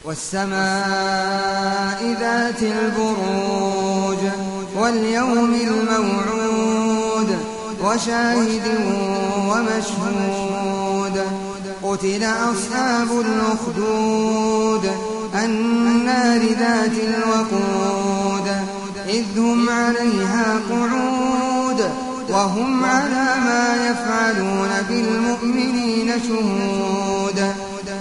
والسماء ذات البروج واليوم الموعود وشاهد ومشهود قتل أصحاب الأخدود النار ذات الوقود إذ هم عليها قعود وهم على ما يفعلون بالمؤمنين شهود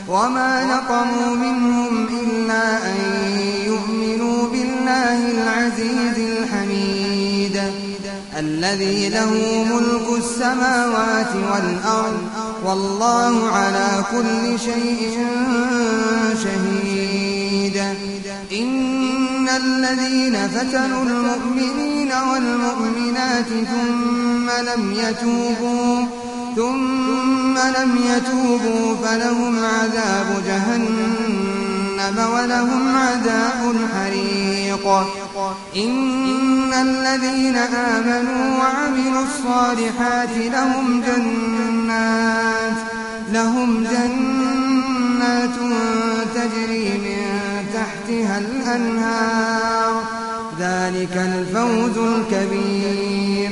وما نقموا منهم إلا أن يؤمنوا بالله العزيز الحميد الذي له ملك السماوات والأرض والله على كل شيء شهيد إن الذين فتنوا المؤمنين والمؤمنات ثم لم يتوبوا فلهم عذاب جهنم ولهم عذاب الحريق إن الذين آمنوا وعملوا الصالحات لهم جنات تجري من تحتها الأنهار ذلك الفوز الكبير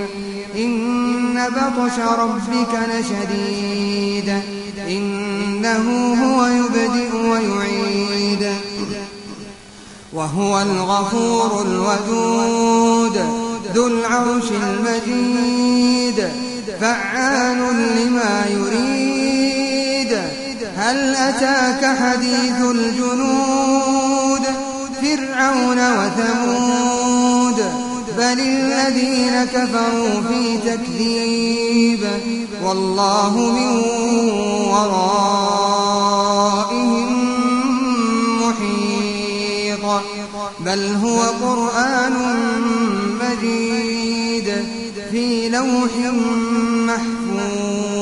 إن بطش ربك لشديد إنه هو يبدئ ويعيد وهو الغفور الودود ذو العرش المجيد فعال لما يريد هل أتاك حديث الجنود فرعون وثمود بل الذين كفروا في تكذيب والله من ورائهم محيط بل هو قرآن مجيد في لوح محفوظ